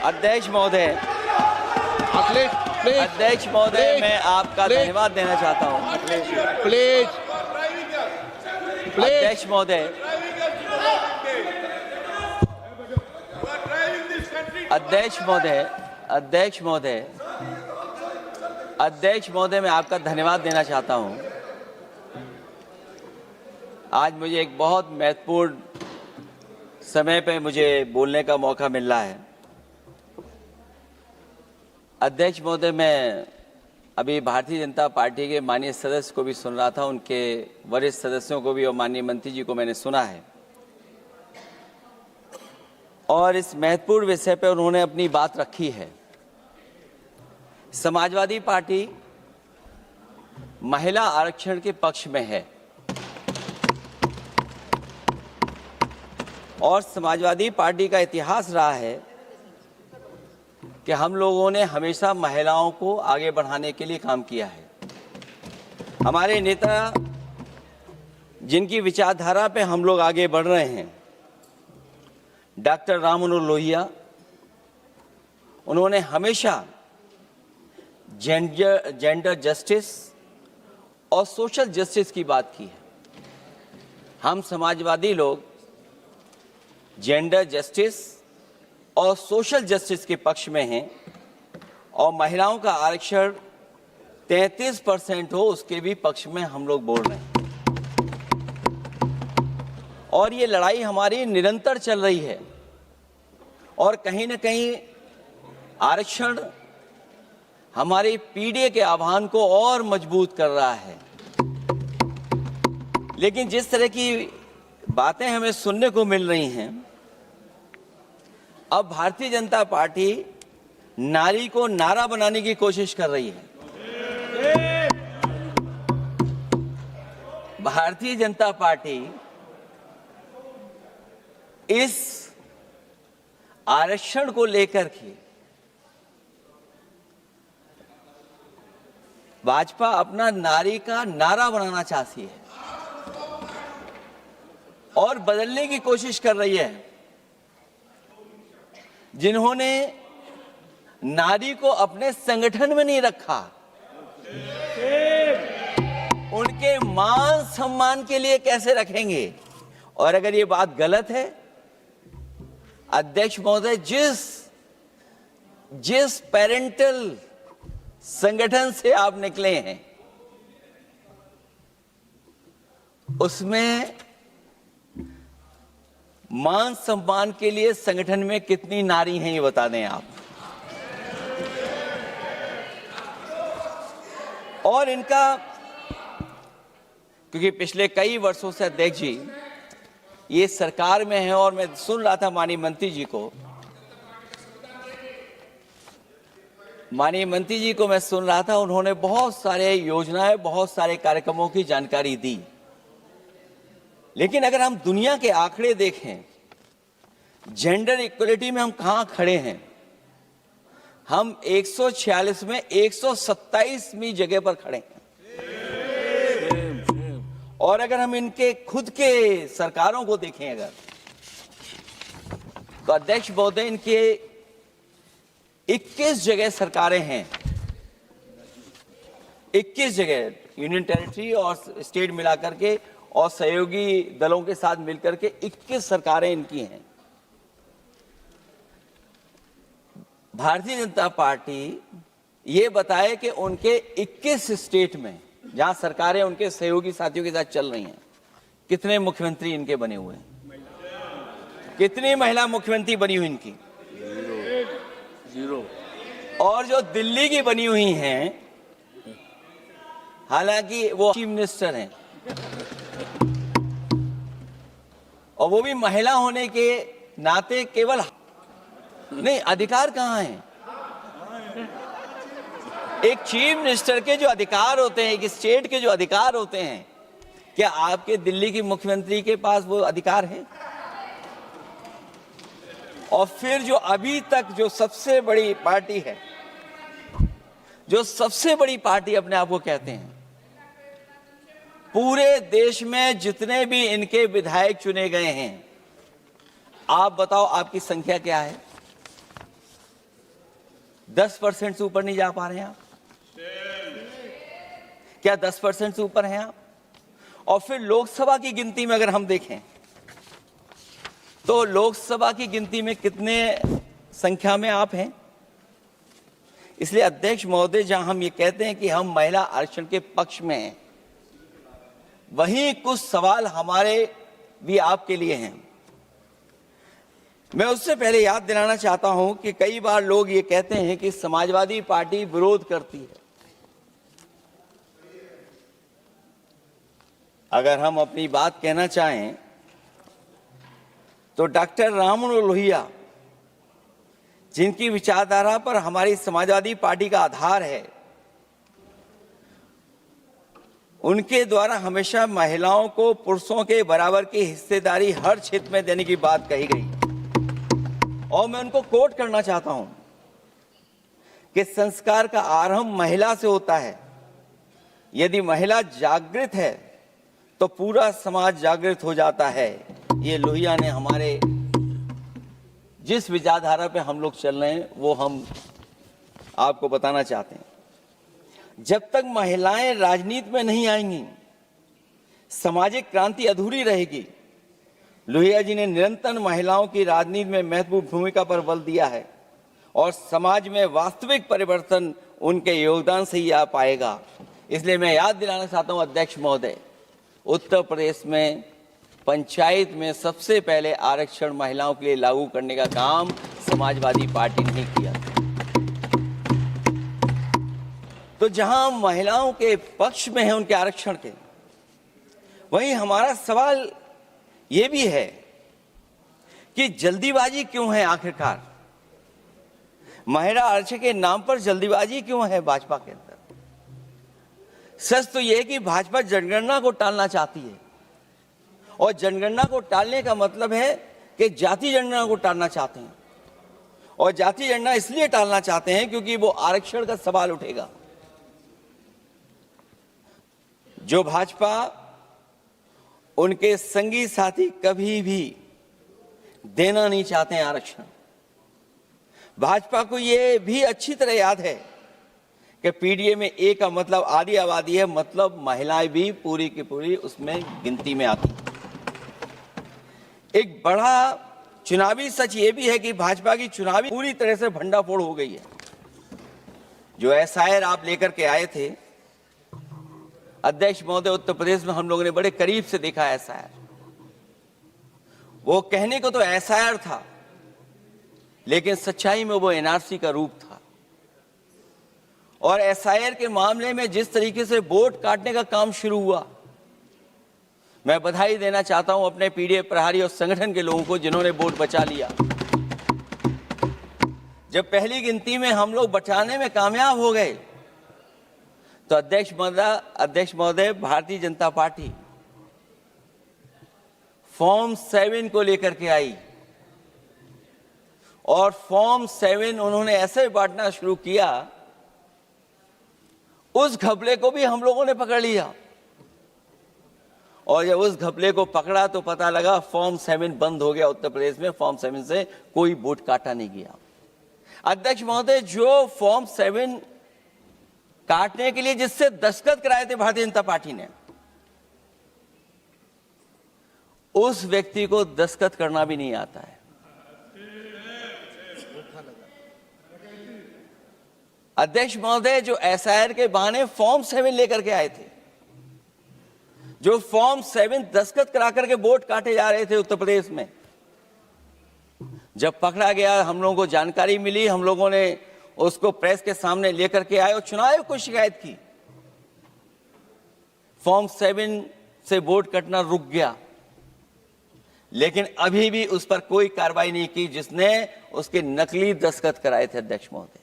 अध्यक्ष महोदय, अध्यक्ष महोदय, मैं आपका धन्यवाद देना चाहता हूँ। प्लीज अध्यक्ष महोदय, अध्यक्ष महोदय, अध्यक्ष महोदय, अध्यक्ष महोदय, मैं आपका धन्यवाद देना चाहता हूँ। आज मुझे एक बहुत महत्वपूर्ण समय पे मुझे बोलने का मौका मिल रहा है। अध्यक्ष महोदय, मैं अभी भारतीय जनता पार्टी के माननीय सदस्य को भी सुन रहा था, उनके वरिष्ठ सदस्यों को भी और माननीय मंत्री जी को मैंने सुना है, और इस महत्वपूर्ण विषय पर उन्होंने अपनी बात रखी है। समाजवादी पार्टी महिला आरक्षण के पक्ष में है और समाजवादी पार्टी का इतिहास रहा है कि हम लोगों ने हमेशा महिलाओं को आगे बढ़ाने के लिए काम किया है। हमारे नेता जिनकी विचारधारा पे हम लोग आगे बढ़ रहे हैं, डॉक्टर राम मनोहर लोहिया, उन्होंने हमेशा जेंडर जस्टिस और सोशल जस्टिस की बात की है। हम समाजवादी लोग जेंडर जस्टिस और सोशल जस्टिस के पक्ष में हैं और महिलाओं का आरक्षण 33% हो उसके भी पक्ष में हम लोग बोल रहे हैं। और ये लड़ाई हमारी निरंतर चल रही है और कहीं न कहीं आरक्षण हमारी पीढ़ी के आह्वान को और मजबूत कर रहा है। लेकिन जिस तरह की बातें हमें सुनने को मिल रही हैं, अब भारतीय जनता पार्टी नारी को नारा बनाने की कोशिश कर रही है। भारतीय जनता पार्टी इस आरक्षण को लेकर के भाजपा अपना नारी का नारा बनाना चाहती है और बदलने की कोशिश कर रही है। जिन्होंने नारी को अपने संगठन में नहीं रखा, उनके मान सम्मान के लिए कैसे रखेंगे? और अगर ये बात गलत है, अध्यक्ष महोदय, जिस पेरेंटल संगठन से आप निकले हैं उसमें मान सम्मान के लिए संगठन में कितनी नारी हैं ये बता दें आप। और इनका, क्योंकि पिछले कई वर्षों से अध्यक्ष जी ये सरकार में है और मैं सुन रहा था माननीय मंत्री जी को मैं सुन रहा था, उन्होंने बहुत सारे योजनाएं, बहुत सारे कार्यक्रमों की जानकारी दी। लेकिन अगर हम दुनिया के आंकड़े देखें, जेंडर इक्वलिटी में हम कहां खड़े हैं? हम 146 में 127वीं जगह पर खड़े हैं। और अगर हम इनके खुद के सरकारों को देखें अगर, तो अध्यक्ष महोदय, इनके 21 जगह सरकारें हैं। 21 जगह यूनियन टेरिटरी और स्टेट मिलाकर के और सहयोगी दलों के साथ मिलकर के 21 सरकारें इनकी हैं। भारतीय जनता पार्टी ये बताए कि उनके 21 स्टेट में जहां सरकारें उनके सहयोगी साथियों के साथ चल रही हैं, कितने मुख्यमंत्री इनके बने हुए हैं? कितनी महिला मुख्यमंत्री बनी हुई इनकी? जीरो। और जो दिल्ली की बनी हुई हैं, हालांकि वो चीफ मिनिस्टर हैं और वो भी महिला होने के नाते केवल नहीं, अधिकार कहां है? एक चीफ मिनिस्टर के जो अधिकार होते हैं, एक स्टेट के जो अधिकार होते हैं, क्या आपके दिल्ली की मुख्यमंत्री के पास वो अधिकार है? और फिर जो अभी तक जो सबसे बड़ी पार्टी है, जो सबसे बड़ी पार्टी अपने आप को कहते हैं, पूरे देश में जितने भी इनके विधायक चुने गए हैं, आप बताओ आपकी संख्या क्या है? 10% से ऊपर नहीं जा पा रहे हैं आप? क्या 10% से ऊपर हैं आप? और फिर लोकसभा की गिनती में अगर हम देखें तो लोकसभा की गिनती में कितने संख्या में आप हैं? इसलिए अध्यक्ष महोदय, जहां हम ये कहते हैं कि हम महिला आरक्षण के पक्ष में हैं, वहीं कुछ सवाल हमारे भी आपके लिए हैं। मैं उससे पहले याद दिलाना चाहता हूं कि कई बार लोग ये कहते हैं कि समाजवादी पार्टी विरोध करती है। अगर हम अपनी बात कहना चाहें तो डॉक्टर राममनोहर लोहिया, जिनकी विचारधारा पर हमारी समाजवादी पार्टी का आधार है, उनके द्वारा हमेशा महिलाओं को पुरुषों के बराबर की हिस्सेदारी हर क्षेत्र में देने की बात कही गई। और मैं उनको कोट करना चाहता हूं कि संस्कार का आरंभ महिला से होता है। यदि महिला जागृत है तो पूरा समाज जागृत हो जाता है। ये लोहिया ने हमारे जिस विचारधारा पे हम लोग चल रहे हैं वो हम आपको बताना चाहते हैं। जब तक महिलाएं राजनीति में नहीं आएंगी, सामाजिक क्रांति अधूरी रहेगी। लोहिया जी ने निरंतर महिलाओं की राजनीति में महत्वपूर्ण भूमिका पर बल दिया है और समाज में वास्तविक परिवर्तन उनके योगदान से ही आ पाएगा। इसलिए मैं याद दिलाना चाहता हूं अध्यक्ष महोदय, उत्तर प्रदेश में पंचायत में सबसे पहले आरक्षण महिलाओं के लिए लागू करने का काम समाजवादी पार्टी ने किया। तो जहां महिलाओं के पक्ष में है उनके आरक्षण के, वहीं हमारा सवाल यह भी है कि जल्दीबाजी क्यों है? आखिरकार महिला आरक्षण के नाम पर जल्दीबाजी क्यों है भाजपा के अंदर? सच तो यह है कि भाजपा जनगणना को टालना चाहती है, और जनगणना को टालने का मतलब है कि जाति जनगणना को टालना चाहते हैं। और जाति जनगणना इसलिए टालना चाहते हैं क्योंकि वो आरक्षण का सवाल उठेगा। जो भाजपा, उनके संगी साथी कभी भी देना नहीं चाहते हैं आरक्षण। भाजपा को यह भी अच्छी तरह याद है कि पीडीए में ए का मतलब आधी आबादी है, मतलब महिलाएं भी पूरी की पूरी उसमें गिनती में आती। एक बड़ा चुनावी सच ये भी है कि भाजपा की चुनावी पूरी तरह से भंडाफोड़ हो गई है। जो एसआईआर आप लेकर के आए थे अध्यक्ष महोदय, उत्तर प्रदेश में हम लोगों ने बड़े करीब से देखा एसआईआर। वो कहने को तो एसआईआर था, लेकिन सच्चाई में वो एनआरसी का रूप था। और एसआईआर के मामले में जिस तरीके से वोट काटने का काम शुरू हुआ, मैं बधाई देना चाहता हूं अपने पीडीए प्रहारी और संगठन के लोगों को जिन्होंने वोट बचा लिया। जब पहली गिनती में हम लोग बचाने में कामयाब हो गए तो अध्यक्ष महोदय, भारतीय जनता पार्टी फॉर्म 7 को लेकर के आई और फॉर्म 7 उन्होंने ऐसे बांटना शुरू किया, उस घपले को भी हम लोगों ने पकड़ लिया। और जब उस घपले को पकड़ा तो पता लगा फॉर्म 7 बंद हो गया उत्तर प्रदेश में। फॉर्म 7 से कोई वोट काटा नहीं गया। अध्यक्ष महोदय, जो फॉर्म 7 काटने के लिए जिससे दस्तखत कराए थे भारतीय जनता पार्टी ने, उस व्यक्ति को दस्तखत करना भी नहीं आता है। अध्यक्ष महोदय, जो एसआईआर के बहाने फॉर्म 7 लेकर के आए थे, जो फॉर्म 7 दस्तखत करा करके वोट काटे जा रहे थे उत्तर प्रदेश में, जब पकड़ा गया, हम लोगों को जानकारी मिली, हम लोगों ने उसको प्रेस के सामने लेकर के आए और चुनाव आयोग को शिकायत की। फॉर्म 7 से वोट कटना रुक गया, लेकिन अभी भी उस पर कोई कार्रवाई नहीं की जिसने उसके नकली दस्तखत कराए थे। अध्यक्ष महोदय,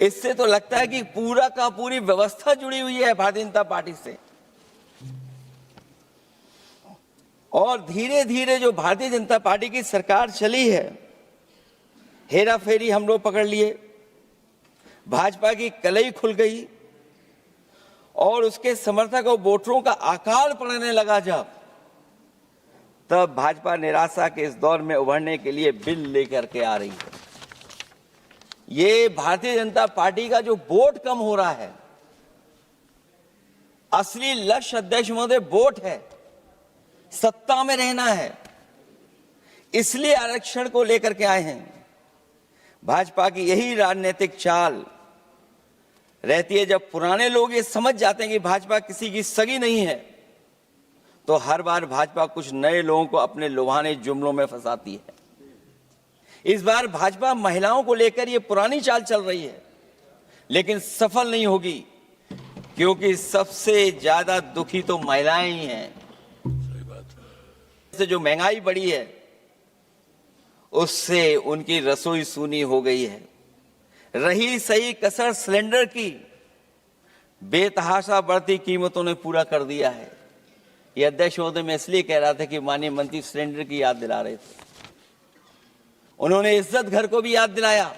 इससे तो लगता है कि पूरा का पूरी व्यवस्था जुड़ी हुई है भारतीय जनता पार्टी से। और धीरे धीरे जो भारतीय जनता पार्टी की सरकार चली है, हेरा फेरी हम लोग पकड़ लिए, भाजपा की कलई खुल गई और उसके समर्थक और वोटरों का आकाल पड़ने लगा। तब भाजपा निराशा के इस दौर में उभरने के लिए बिल लेकर के आ रही है। ये भारतीय जनता पार्टी का जो वोट कम हो रहा है, असली लक्ष्य अध्यक्ष महोदय वोट है, सत्ता में रहना है, इसलिए आरक्षण को लेकर के आए हैं। भाजपा की यही राजनीतिक चाल रहती है। जब पुराने लोग ये समझ जाते हैं कि भाजपा किसी की सगी नहीं है, तो हर बार भाजपा कुछ नए लोगों को अपने लुभाने जुमलों में फंसाती है। इस बार भाजपा महिलाओं को लेकर ये पुरानी चाल चल रही है, लेकिन सफल नहीं होगी, क्योंकि सबसे ज्यादा दुखी तो महिलाएं ही हैं। सही बात है। जो महंगाई बढ़ी है, उससे उनकी रसोई सूनी हो गई है। रही सही कसर सिलेंडर की, बेतहाशा बढ़ती कीमतों ने पूरा कर दिया है। ये अध्यक्ष महोदय मैं इसलिए कह रहा था कि माननीय मंत्री सिलेंडर की याद दिला रहे थे। उन्होंने इज्जत घर को भी याद दिलाया,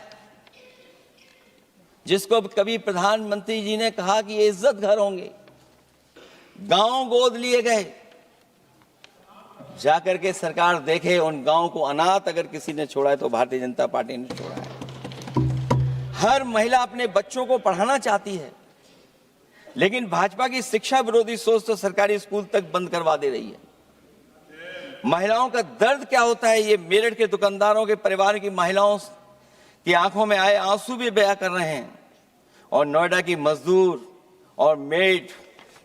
जिसको कभी प्रधानमंत्री जी ने कहा कि ये इज्जत घर होंगे। गांव गोद लिए गए, जाकर के सरकार देखे उन गांव को अनाथ अगर किसी ने छोड़ा है तो भारतीय जनता पार्टी ने छोड़ा है। हर महिला अपने बच्चों को पढ़ाना चाहती है, लेकिन भाजपा की शिक्षा विरोधी सोच तो सरकारी स्कूल तक बंद करवा दे रही है। महिलाओं का दर्द क्या होता है, ये मेरठ के दुकानदारों के परिवार की महिलाओं की आंखों में आए आंसू भी बयां कर रहे हैं, और नोएडा की मजदूर और मेड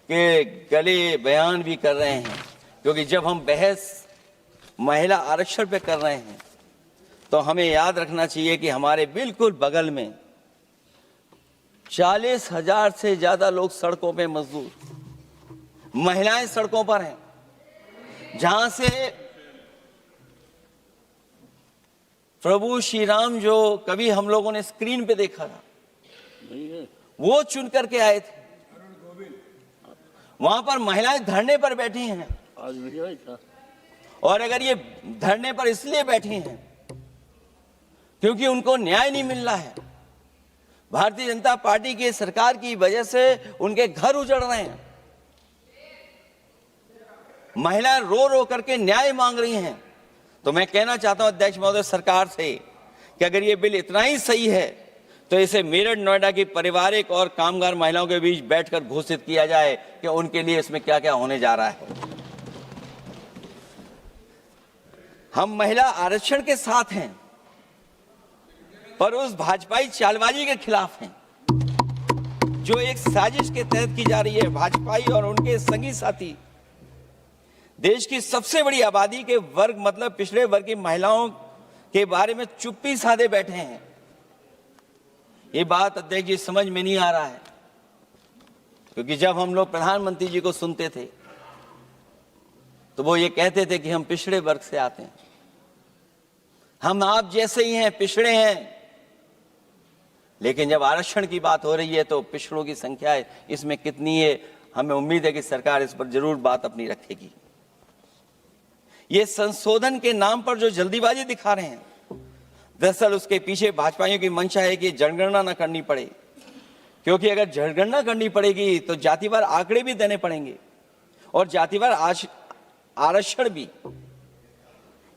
के गले बयान भी कर रहे हैं। क्योंकि जब हम बहस महिला आरक्षण पे कर रहे हैं, तो हमें याद रखना चाहिए कि हमारे बिल्कुल बगल में 40,000 से ज्यादा लोग सड़कों पे मजदूर, महिलाएं सड़कों पर हैं, जहां से प्रभु श्री राम जो कभी हम लोगों ने स्क्रीन पे देखा था, वो चुन करके आए थे। वहां पर महिलाएं धरने पर बैठी हैं, और अगर ये धरने पर इसलिए बैठी हैं क्योंकि उनको न्याय नहीं मिल रहा है, भारतीय जनता पार्टी की सरकार की वजह से उनके घर उजड़ रहे हैं, महिलाएं रो रो करके न्याय मांग रही हैं, तो मैं कहना चाहता हूं अध्यक्ष महोदय सरकार से कि अगर ये बिल इतना ही सही है तो इसे मेरठ नोएडा की पारिवारिक और कामगार महिलाओं के बीच बैठकर घोषित किया जाए कि उनके लिए इसमें क्या क्या होने जा रहा है। हम महिला आरक्षण के साथ हैं, पर उस भाजपाई चालबाजी के खिलाफ हैं जो एक साजिश के तहत की जा रही है। भाजपाई और उनके संगी साथी देश की सबसे बड़ी आबादी के वर्ग मतलब पिछड़े वर्ग की महिलाओं के बारे में चुप्पी साधे बैठे हैं। ये बात अध्यक्ष जी समझ में नहीं आ रहा है, क्योंकि जब हम लोग प्रधानमंत्री जी को सुनते थे तो वो ये कहते थे कि हम पिछड़े वर्ग से आते हैं, हम आप जैसे ही हैं, पिछड़े हैं। लेकिन जब आरक्षण की बात हो रही है तो पिछड़ों की संख्या इसमें कितनी है, हमें उम्मीद है कि सरकार इस पर जरूर बात अपनी रखेगी। ये संशोधन के नाम पर जो जल्दीबाजी दिखा रहे हैं, दरअसल उसके पीछे भाजपाइयों की मंशा है कि जनगणना न करनी पड़े, क्योंकि अगर जनगणना करनी पड़ेगी तो जातिवार आंकड़े भी देने पड़ेंगे और जातिवार आरक्षण भी।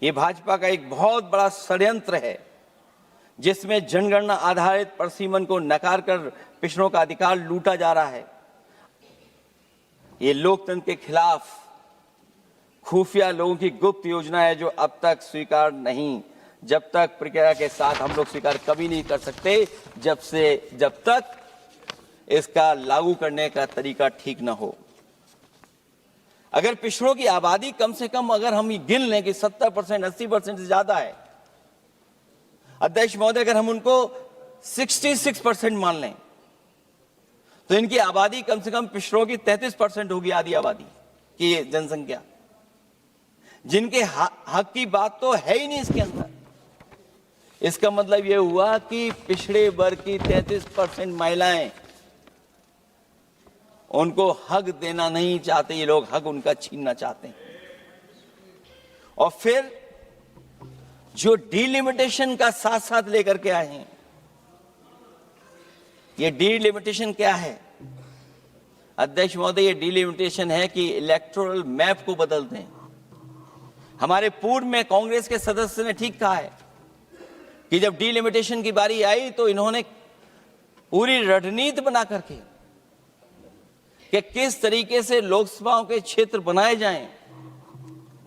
ये भाजपा का एक बहुत बड़ा षड्यंत्र है, जिसमें जनगणना आधारित परसीमन को नकार कर पिछड़ों का अधिकार लूटा जा रहा है। ये लोकतंत्र के खिलाफ खुफिया लोगों की गुप्त योजना है, जो अब तक स्वीकार नहीं, जब तक प्रक्रिया के साथ हम लोग स्वीकार कभी नहीं कर सकते, जब तक इसका लागू करने का तरीका ठीक ना हो। अगर पिछड़ों की आबादी कम से कम अगर हम गिन लें कि 70%, 80% से ज्यादा है, अध्यक्ष महोदय अगर हम उनको 66% मान लें, तो इनकी आबादी कम से कम पिछड़ों की 33% होगी, आधी आबादी की जनसंख्या, जिनके हक की बात तो है ही नहीं इसके अंदर। इसका मतलब यह हुआ कि पिछड़े वर्ग की 33% महिलाएं, उनको हक देना नहीं चाहते ये लोग, हक उनका छीनना चाहते हैं। और फिर जो डिलिमिटेशन का साथ साथ लेकर के आए हैं, ये डिलिमिटेशन क्या है अध्यक्ष महोदय? ये डिलिमिटेशन है कि इलेक्टोरल मैप को बदल दें। हमारे पूर्व में कांग्रेस के सदस्य ने ठीक कहा है कि जब डिलिमिटेशन की बारी आई तो इन्होंने पूरी रणनीति बना करके कि किस तरीके से लोकसभाओं के क्षेत्र बनाए जाएं,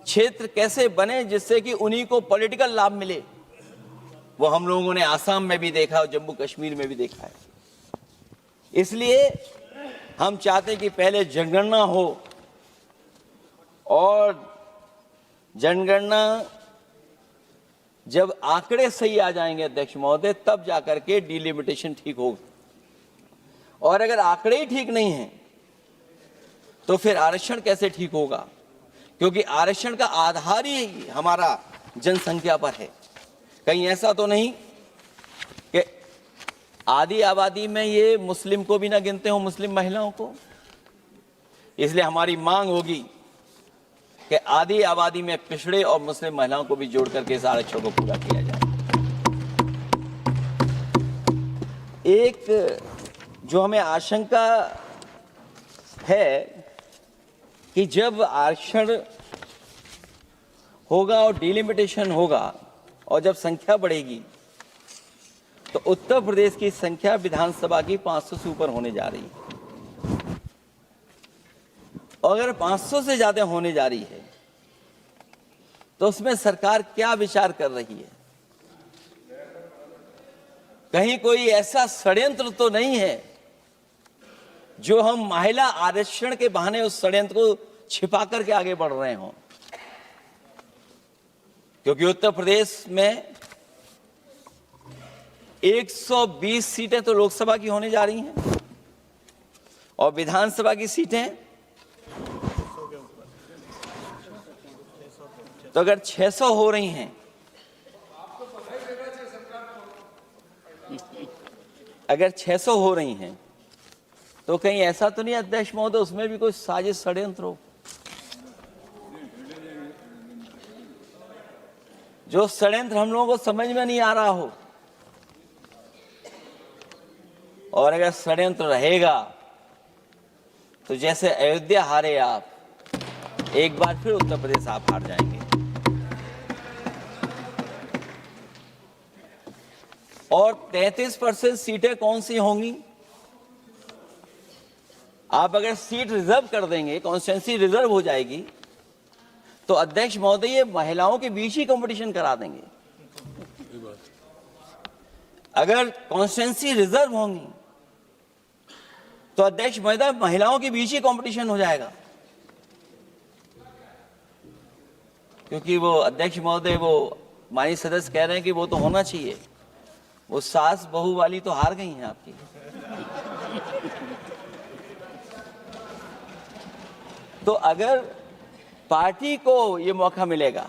क्षेत्र कैसे बने जिससे कि उन्हीं को पॉलिटिकल लाभ मिले, वो हम लोगों ने आसाम में भी देखा और जम्मू कश्मीर में भी देखा है। इसलिए हम चाहते हैं कि पहले जनगणना हो और जनगणना जब आंकड़े सही आ जाएंगे अध्यक्ष महोदय, तब जाकर के डिलिमिटेशन ठीक होगा। और अगर आंकड़े ही ठीक नहीं हैं तो फिर आरक्षण कैसे ठीक होगा? क्योंकि आरक्षण का आधार ही हमारा जनसंख्या पर है। कहीं ऐसा तो नहीं कि आधी आबादी में ये मुस्लिम को भी ना गिनते हो, मुस्लिम महिलाओं को। इसलिए हमारी मांग होगी कि आधी आबादी में पिछड़े और मुस्लिम महिलाओं को भी जोड़ करके इस आरक्षण को पूरा किया जाए। एक जो हमें आशंका है कि जब आरक्षण होगा और डिलिमिटेशन होगा और जब संख्या बढ़ेगी तो उत्तर प्रदेश की संख्या विधानसभा की 500 से ऊपर होने जा रही है। और अगर 500 से ज्यादा होने जा रही है तो उसमें सरकार क्या विचार कर रही है? कहीं कोई ऐसा षड्यंत्र तो नहीं है जो हम महिला आरक्षण के बहाने उस षड्यंत्र को छिपा करके आगे बढ़ रहे हों? क्योंकि उत्तर प्रदेश में 120 सीटें तो लोकसभा की होने जा रही हैं और विधानसभा की सीटें तो अगर 600 हो रही हैं, अगर 600 हो रही हैं तो कहीं ऐसा तो नहीं अध्यक्ष महोदय उसमें भी कोई साजिश षड्यंत्र हो? जो षड्यंत्र हम लोगों को समझ में नहीं आ रहा हो। और अगर षड्यंत्र रहेगा तो जैसे अयोध्या हारे आप, एक बार फिर उत्तर प्रदेश आप हार जाएंगे। और 33% सीटें कौन सी होंगी? आप अगर सीट रिजर्व कर देंगे, कॉन्स्टिट्यूंसी रिजर्व हो जाएगी, तो अध्यक्ष महोदय ये महिलाओं के बीच ही कंपटीशन करा देंगे। अगर कॉन्स्टिट्यूंसी रिजर्व होंगी तो अध्यक्ष महोदय महिलाओं के बीच ही कंपटीशन हो जाएगा। क्योंकि वो अध्यक्ष महोदय वो माननीय सदस्य कह रहे हैं कि वो तो होना चाहिए, वो सास बहू वाली तो हार गई हैं आपकी। तो अगर पार्टी को ये मौका मिलेगा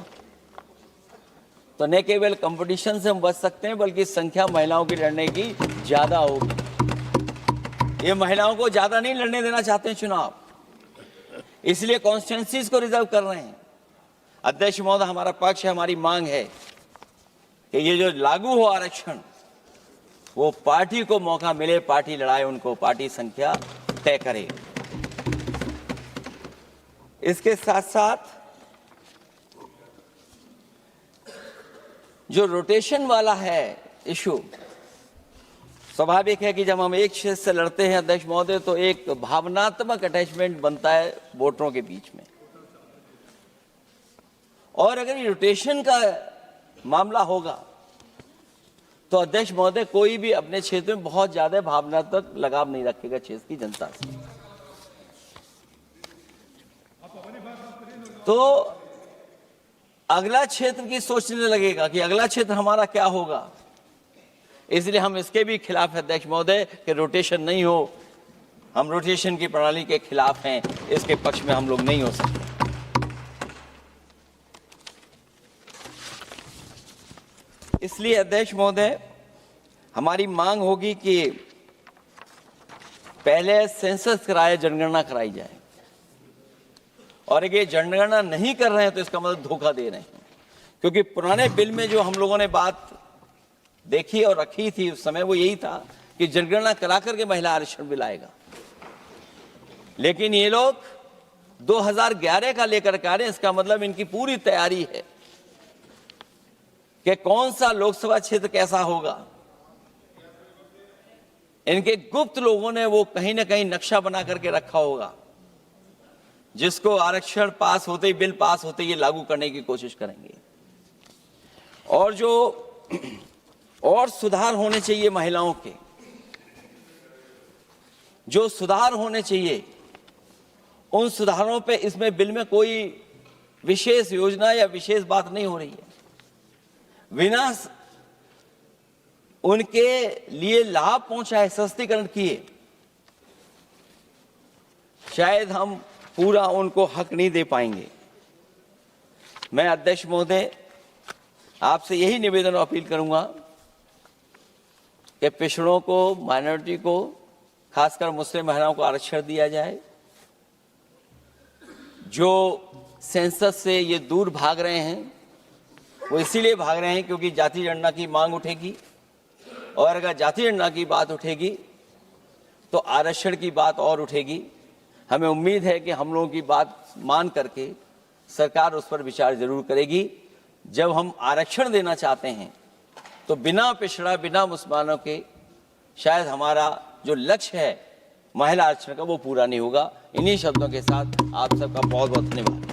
तो न केवल कंपटीशन से हम बच सकते हैं बल्कि संख्या महिलाओं की लड़ने की ज्यादा होगी। ये महिलाओं को ज्यादा नहीं लड़ने देना चाहते हैं चुनाव, इसलिए कॉन्स्टिट्यूंसीज को रिजर्व कर रहे हैं। अध्यक्ष महोदय हमारा पक्ष है, हमारी मांग है कि ये जो लागू हो आरक्षण वो पार्टी को मौका मिले, पार्टी लड़ाए उनको, पार्टी संख्या तय करे। इसके साथ साथ जो रोटेशन वाला है इशू, स्वाभाविक है कि जब हम एक क्षेत्र से लड़ते हैं अध्यक्ष महोदय तो एक भावनात्मक अटैचमेंट बनता है वोटरों के बीच में। और अगर ये रोटेशन का मामला होगा तो अध्यक्ष महोदय कोई भी अपने क्षेत्र में बहुत ज्यादा भावनात्मक लगाव नहीं रखेगा क्षेत्र की जनता से। तो अगला क्षेत्र की सोचने लगेगा कि अगला क्षेत्र हमारा क्या होगा। इसलिए हम इसके भी खिलाफ है अध्यक्ष महोदय कि रोटेशन नहीं हो। हम रोटेशन की प्रणाली के खिलाफ हैं, इसके पक्ष में हम लोग नहीं हो सकते। इसलिए अध्यक्ष महोदय हमारी मांग होगी कि पहले सेंसस कराए, जनगणना कराई जाए। और अगर जनगणना नहीं कर रहे हैं तो इसका मतलब धोखा दे रहे हैं। क्योंकि पुराने बिल में जो हम लोगों ने बात देखी और रखी थी उस समय वो यही था कि जनगणना करा करके महिला आरक्षण बिल आएगा। लेकिन ये लोग 2011 का लेकर के आ रहे हैं, इसका मतलब इनकी पूरी तैयारी है कि कौन सा लोकसभा क्षेत्र कैसा होगा। इनके गुप्त लोगों ने वो कहीं ना कहीं नक्शा बना करके रखा होगा, जिसको आरक्षण पास होते ही, बिल पास होते ही ये लागू करने की कोशिश करेंगे। और जो और सुधार होने चाहिए महिलाओं के, जो सुधार होने चाहिए उन सुधारों पे इसमें बिल में कोई विशेष योजना या विशेष बात नहीं हो रही है। बिना उनके लिए लाभ पहुंचाए, सस्तीकरण किए, शायद हम पूरा उनको हक नहीं दे पाएंगे। मैं अध्यक्ष महोदय आपसे यही निवेदन और अपील करूंगा कि पिछड़ों को, माइनॉरिटी को, खासकर मुस्लिम महिलाओं को आरक्षण दिया जाए। जो सेंसस से ये दूर भाग रहे हैं वो इसीलिए भाग रहे हैं क्योंकि जाति जनगणना की मांग उठेगी, और अगर जाति जनगणना की बात उठेगी तो आरक्षण की बात और उठेगी। हमें उम्मीद है कि हम लोगों की बात मान करके सरकार उस पर विचार जरूर करेगी। जब हम आरक्षण देना चाहते हैं तो बिना पिछड़ा, बिना मुसलमानों के शायद हमारा जो लक्ष्य है महिला आरक्षण का वो पूरा नहीं होगा। इन्हीं शब्दों के साथ आप सबका बहुत बहुत धन्यवाद।